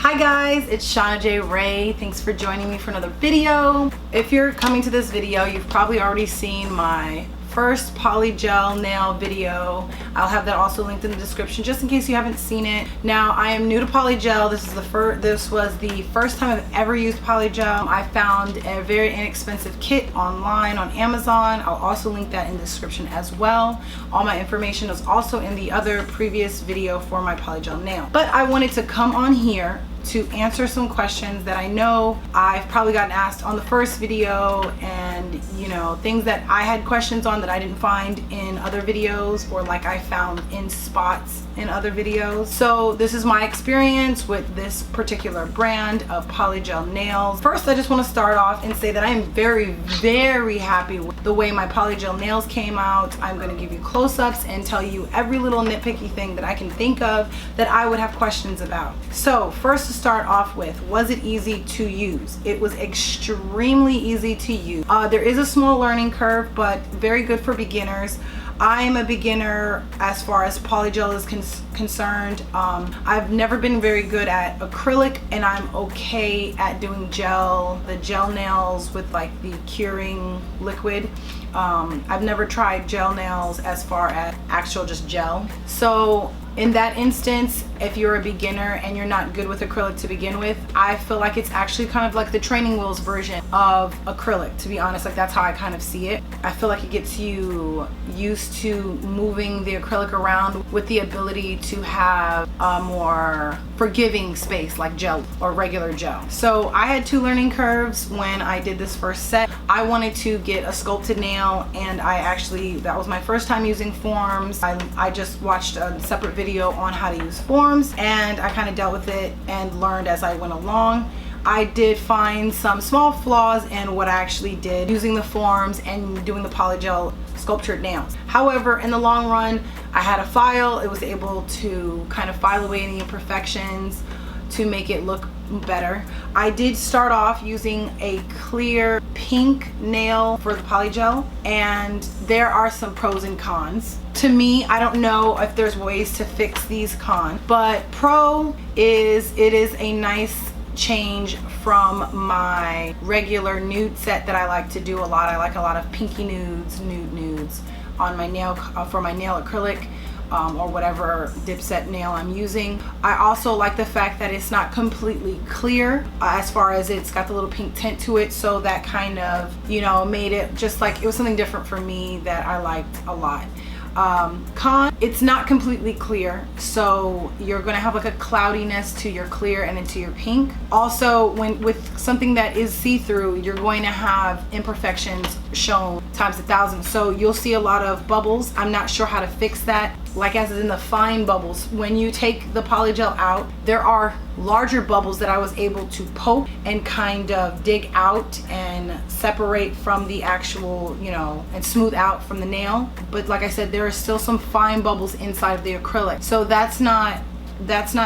Hi guys, it's ShanaJRaymore. Thanks for joining me for another video. If you're coming to this video, you've probably already seen my first polygel nail video. I'll have that also linked in the description just in case you haven't seen it. Now, I am new to polygel. This was the first time I've ever used polygel. I found a very inexpensive kit online on Amazon. I'll also link that in the description as well. All my information is also in the other previous video for my polygel nail. But I wanted to come on here to answer some questions that I know I've probably gotten asked on the first video, and you know, things that I had questions on that I didn't find in other videos, or like I found in spots in other videos. So this is my experience with this particular brand of polygel nails. First, I just want to start off and say that I am very, very happy with the way my polygel nails came out. I'm going to give you close-ups and tell you every little nitpicky thing that I can think of that I would have questions about. So first, to start off with, was it easy to use? It was extremely easy to use. There is a small learning curve, but very good for beginners. I am a beginner as far as polygel is concerned. I've never been very good at acrylic, and I'm okay at doing the gel nails with like the curing liquid. I've never tried gel nails as far as actual just gel. So in that instance, if you're a beginner and you're not good with acrylic to begin with, I feel like it's actually kind of like the training wheels version of acrylic, to be honest. Like, that's how I kind of see it. I feel like it gets you used to moving the acrylic around with the ability to have a more forgiving space like gel or regular gel. So I had two learning curves when I did this first set. I wanted to get a sculpted nail, and that was my first time using forms. I just watched a separate video on how to use forms, and I kind of dealt with it and learned as I went along. I did find some small flaws in what I actually did using the forms and doing the polygel sculptured nails. However, in the long run, I had a file. It was able to kind of file away any imperfections to make it look better. I did start off using a clear pink nail for the polygel, and there are some pros and cons. To me, I don't know if there's ways to fix these cons, but pro is it is a nice change from my regular nude set that I like to do a lot. I like a lot of pinky nudes, nudes on my nail for my nail acrylic. Or whatever dip set nail I'm using. I also like the fact that it's not completely clear as far as it's got the little pink tint to it, so that kind of, you know, made it just like it was something different for me that I liked a lot. Con, it's not completely clear, so you're gonna have like a cloudiness to your clear and into your pink. Also, when with something that is see-through, you're going to have imperfections shown times 1,000, so you'll see a lot of bubbles. I'm not sure how to fix that. Like, as in the fine bubbles, when you take the polygel out, there are larger bubbles that I was able to poke and kind of dig out and separate from the actual, you know, and smooth out from the nail. But like I said, there are still some fine bubbles inside of the acrylic, so that's not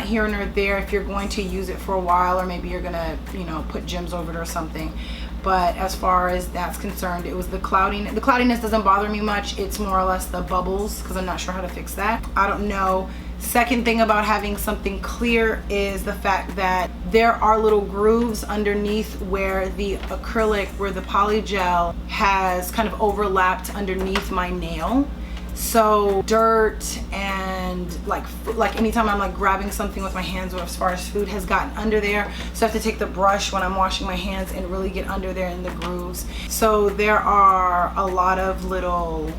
here nor there if you're going to use it for a while, or maybe you're gonna, you know, put gems over it or something. But as far as that's concerned, it was the cloudiness. The cloudiness doesn't bother me much. It's more or less the bubbles, because I'm not sure how to fix that. I don't know. Second thing about having something clear is the fact that there are little grooves underneath where the acrylic, where the polygel has kind of overlapped underneath my nail. So dirt and like anytime I'm like grabbing something with my hands, or as far as food, has gotten under there, so I have to take the brush when I'm washing my hands and really get under there in the grooves. So there are a lot of little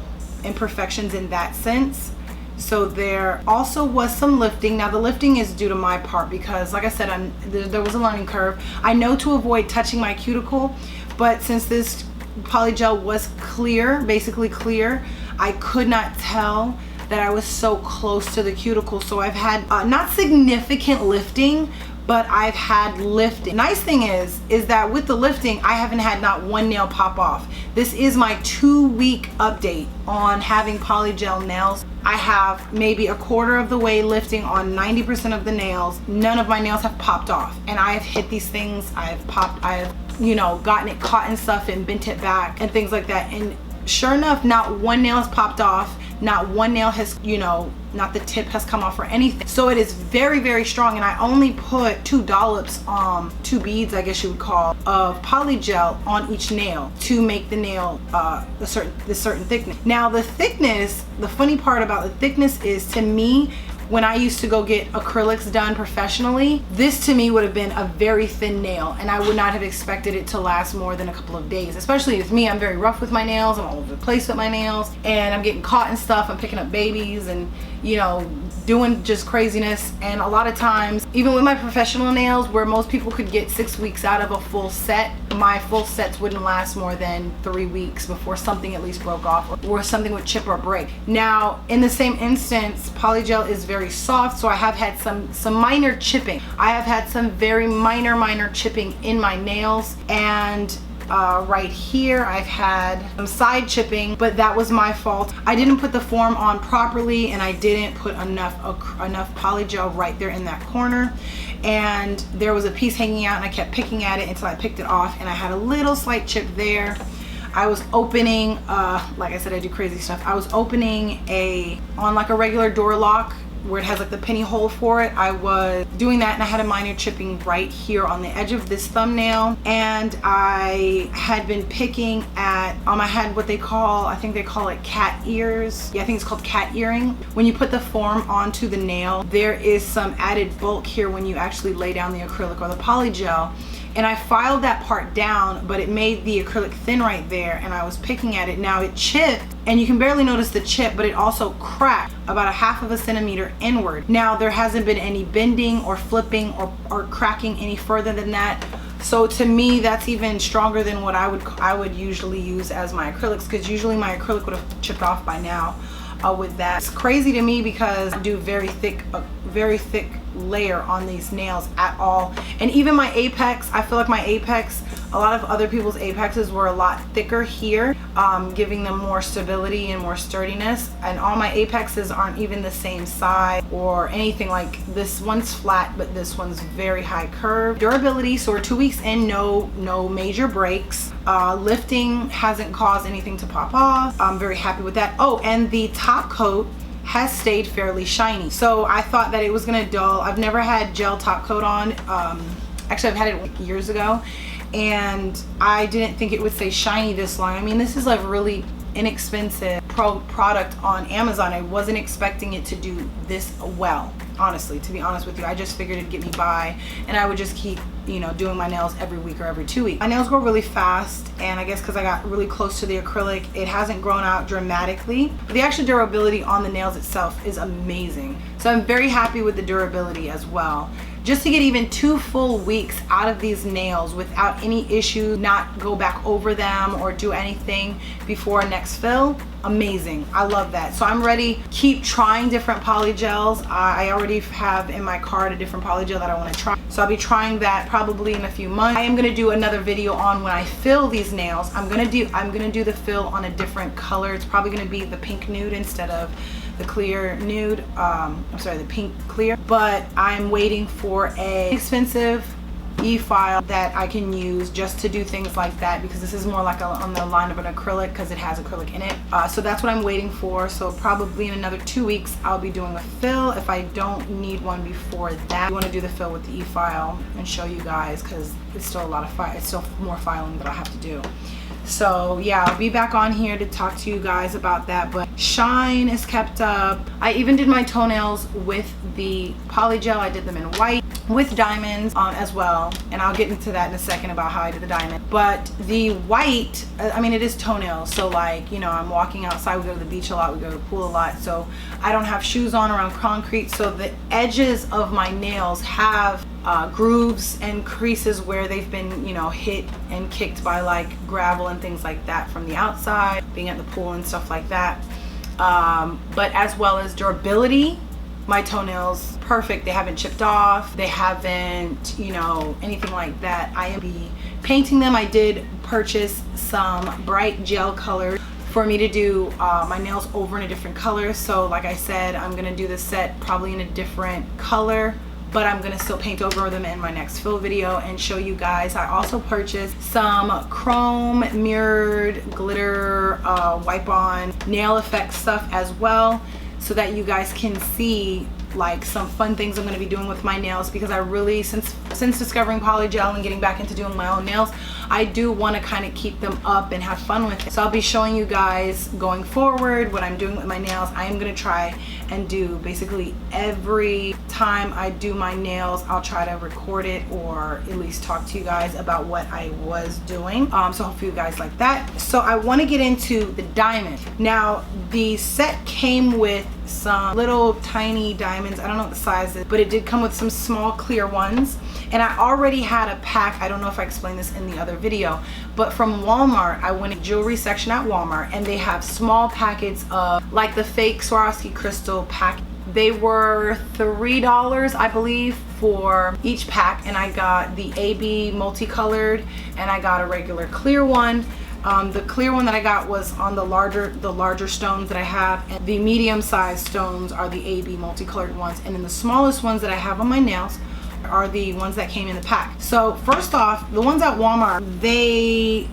imperfections in that sense. So there also was some lifting. Now the lifting is due to my part, because like I said, there was a learning curve. I know to avoid touching my cuticle, but since this polygel was clear, basically clear, I could not tell that I was so close to the cuticle. So I've had not significant lifting, but I've had lifting. Nice thing is that with the lifting, I haven't had not one nail pop off. This is my 2-week update on having polygel nails. I have maybe a quarter of the way lifting on 90% of the nails. None of my nails have popped off, and I have hit these things, I have you know, gotten it caught in stuff and bent it back and things like that, and sure enough, not one nail has popped off. Not one nail has, you know, not the tip has come off or anything. So it is very, very strong. And I only put 2 dollops, 2 beads, I guess you would call, of poly gel on each nail to make the nail the certain thickness. Now the thickness, the funny part about the thickness is, to me, when I used to go get acrylics done professionally, this to me would have been a very thin nail, and I would not have expected it to last more than a couple of days. Especially with me, I'm very rough with my nails, I'm all over the place with my nails, and I'm getting caught in stuff, I'm picking up babies and, you know, doing just craziness. And a lot of times, even with my professional nails, where most people could get 6 weeks out of a full set, my full sets wouldn't last more than 3 weeks before something at least broke off or something would chip or break. Now, in the same instance, polygel is very soft, so I have had some minor chipping. I have had some very minor chipping in my nails, and right here I've had some side chipping, but that was my fault. I didn't put the form on properly, and I didn't put enough polygel right there in that corner, and there was a piece hanging out, and I kept picking at it until I picked it off, and I had a little slight chip there. I was opening, like I said, I do crazy stuff. I was opening on like a regular door lock where it has like the penny hole for it. I was doing that, and I had a minor chipping right here on the edge of this thumbnail, and I had been picking at, I had what they call, I think they call it cat ears. Yeah, I think it's called cat earring. When you put the form onto the nail, there is some added bulk here when you actually lay down the acrylic or the polygel. And I filed that part down, but it made the acrylic thin right there, and I was picking at it. Now it chipped, and you can barely notice the chip, but it also cracked about 1/2 centimeter inward. Now there hasn't been any bending or flipping or cracking any further than that. So to me, that's even stronger than what I would usually use as my acrylics, because usually my acrylic would have chipped off by now. With that, it's crazy to me because I do very thick layer on these nails at all. And even my apex, I feel like my apex, a lot of other people's apexes were a lot thicker here, giving them more stability and more sturdiness, and all my apexes aren't even the same size or anything. Like this one's flat, but this one's very high curve. Durability, so we're 2 weeks in, no major breaks. Lifting hasn't caused anything to pop off. I'm very happy with that. Oh, and the top coat has stayed fairly shiny. So I thought that it was gonna dull. I've never had gel top coat on. Actually, I've had it years ago, and I didn't think it would stay shiny this long. I mean, this is like really inexpensive product on Amazon. I wasn't expecting it to do this well, honestly, to be honest with you. I just figured it'd get me by, and I would just keep, you know, doing my nails every week or every 2 weeks. My nails grow really fast, and I guess because I got really close to the acrylic, it hasn't grown out dramatically, but the actual durability on the nails itself is amazing. So I'm very happy with the durability as well. Just to get even 2 full weeks out of these nails without any issue, not go back over them or do anything before next fill, amazing. I love that. So I'm ready. Keep trying different polygels. I already have in my cart a different polygel that I want to try, so I'll be trying that probably in a few months. I am going to do another video on when I fill these nails. I'm going to do the fill on a different color. It's probably going to be the pink nude instead of the clear nude. I'm sorry, the pink clear. But I'm waiting for a expensive e-file that I can use just to do things like that, because this is more like on the line of an acrylic because it has acrylic in it. So that's what I'm waiting for. So probably in another 2 weeks I'll be doing a fill if I don't need one before that. I want to do the fill with the e-file and show you guys, because it's still a lot of it's still more filing that I have to do. So yeah, I'll be back on here to talk to you guys about that. But shine is kept up. I even did my toenails with the polygel. I did them in white with diamonds as well, and I'll get into that in a second about how I did the diamond. But the white, I mean, it is toenails, so like, you know, I'm walking outside, we go to the beach a lot, we go to the pool a lot, so I don't have shoes on around concrete, so the edges of my nails have grooves and creases where they've been, you know, hit and kicked by like gravel and things like that from the outside, being at the pool and stuff like that. But as well as durability, my toenails perfect. They haven't chipped off, they haven't, you know, anything like that. I am be painting them. I did purchase some bright gel colors for me to do my nails over in a different color. So like I said, I'm gonna do the set probably in a different color but I'm gonna still paint over them in my next fill video and show you guys. I also purchased some chrome mirrored glitter wipe on nail effect stuff as well, so that you guys can see like some fun things I'm going to be doing with my nails, because I really, since discovering polygel and getting back into doing my own nails, I do want to kind of keep them up and have fun with it. So I'll be showing you guys going forward what I'm doing with my nails. I am going to try and do basically every time I do my nails, I'll try to record it or at least talk to you guys about what I was doing. So hopefully you guys like that. So I want to get into the diamond. Now the set came with some little tiny diamonds. I don't know what the size is, but it did come with some small clear ones. And I already had a pack. I don't know if I explained this in the other video, but from Walmart, I went to the jewelry section at Walmart, and they have small packets of like the fake Swarovski crystal pack. They were $3, I believe, for each pack, and I got the AB multicolored and I got a regular clear one. The clear one that I got was on the larger stones that I have, and the medium-sized stones are the AB multicolored ones, and then the smallest ones that I have on my nails are the ones that came in the pack. So first off, the ones at Walmart,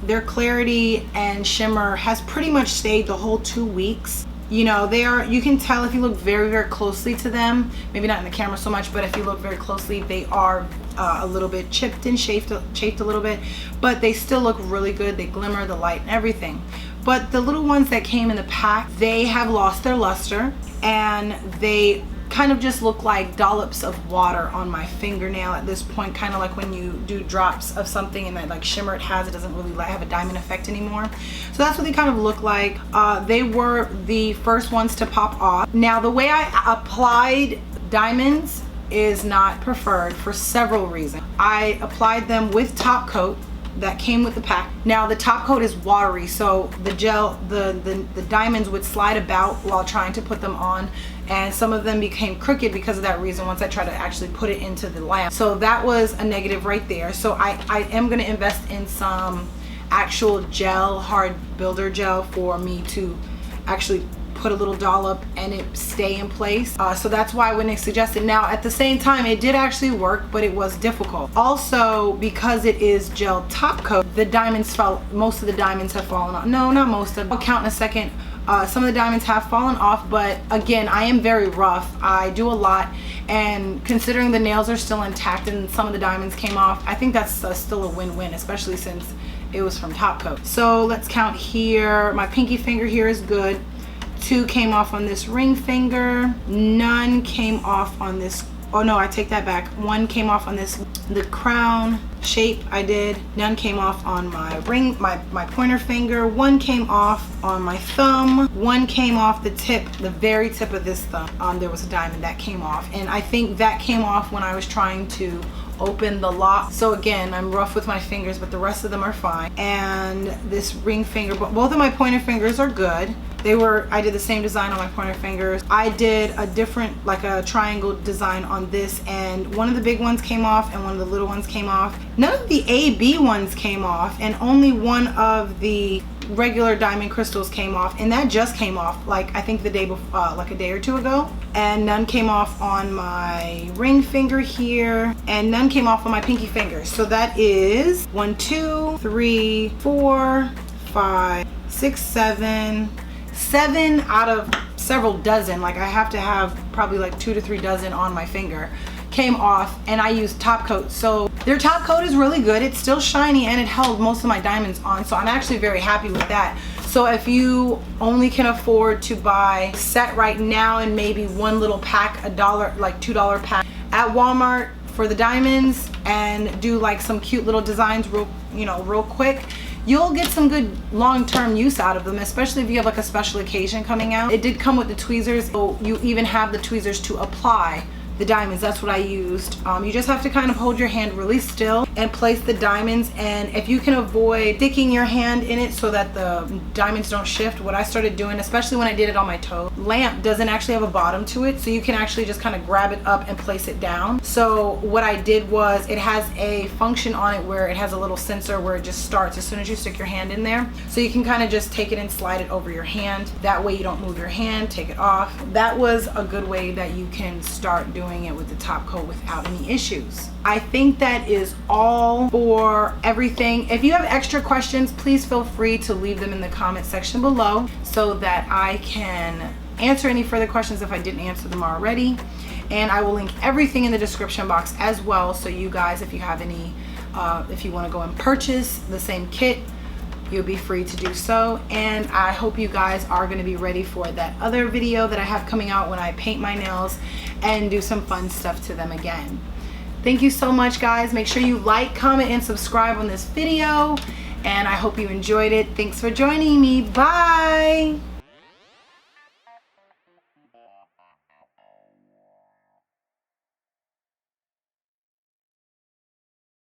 their clarity and shimmer has pretty much stayed the whole 2 weeks. You know, you can tell if you look very, very closely to them, maybe not in the camera so much, but if you look very closely, they are a little bit chipped and chafed a little bit, but they still look really good. They glimmer, the light and everything. But the little ones that came in the pack, they have lost their luster, and they kind of just look like dollops of water on my fingernail at this point, kind of like when you do drops of something and that like shimmer it has, it doesn't really have a diamond effect anymore. So that's what they kind of look like. They were the first ones to pop off. Now the way I applied diamonds is not preferred for several reasons. I applied them with top coat that came with the pack. Now the top coat is watery, so the gel, the diamonds would slide about while trying to put them on, and some of them became crooked because of that reason once I tried to actually put it into the lamp. So that was a negative right there. So I am going to invest in some actual gel, hard builder gel, for me to actually put a little dollop and it stay in place. So that's why when they suggested, now at the same time it did actually work, but it was difficult. Also, because it is gel top coat, the diamonds most of the diamonds have fallen off. No, not most of them. I'll count in a second. Some of the diamonds have fallen off, but again, I am very rough. I do a lot, and considering the nails are still intact and some of the diamonds came off, I think that's still a win-win, especially since it was from top coat. So let's count here. My pinky finger here is good. 2 came off on this ring finger. None came off on this. Oh no, I take that back. 1 came off on the crown shape I did. None came off on my ring, my pointer finger. 1 came off on my thumb. 1 came off the tip, the very tip of this thumb. There was a diamond that came off, and I think that came off when I was trying to open the lock. So again, I'm rough with my fingers, but the rest of them are fine. And this ring finger, both of my pointer fingers are good. I did the same design on my pointer fingers. I did a different, like a triangle design on this, and one of the big ones came off and one of the little ones came off. None of the AB ones came off, and only one of the regular diamond crystals came off, and that just came off like I think the day before, like a day or 2 ago. And none came off on my ring finger here, and none came off on my pinky finger. So that is 1, 2, 3, 4, 5, 6, 7 out of several dozen. Like I have to have probably like 2 to 3 dozen on my finger came off, and I used top coat. So their top coat is really good. It's still shiny, and it held most of my diamonds on, so I'm actually very happy with that. So if you only can afford to buy a set right now and maybe one little pack, $1, like $2 pack at Walmart for the diamonds, and do like some cute little designs real quick, you'll get some good long-term use out of them, especially if you have like a special occasion coming out. It did come with the tweezers, so you even have the tweezers to apply the diamonds. That's what I used. You just have to kind of hold your hand really still and place the diamonds, and if you can avoid sticking your hand in it so that the diamonds don't shift, what I started doing, especially when I did it on my toe, lamp doesn't actually have a bottom to it, so you can actually just kind of grab it up and place it down. So what I did was, it has a function on it where it has a little sensor where it just starts as soon as you stick your hand in there, so you can kind of just take it and slide it over your hand. That way you don't move your hand, take it off. That was a good way that you can start doing doing it with the top coat without any issues. I think that is all for everything. If you have extra questions, please feel free to leave them in the comment section below so that I can answer any further questions if I didn't answer them already. And I will link everything in the description box as well, so you guys, if you have any, if you want to go and purchase the same kit, you'll be free to do so. And I hope you guys are going to be ready for that other video that I have coming out when I paint my nails and do some fun stuff to them again. Thank you so much, guys. Make sure you like, comment, and subscribe on this video, and I hope you enjoyed it. Thanks for joining me. Bye.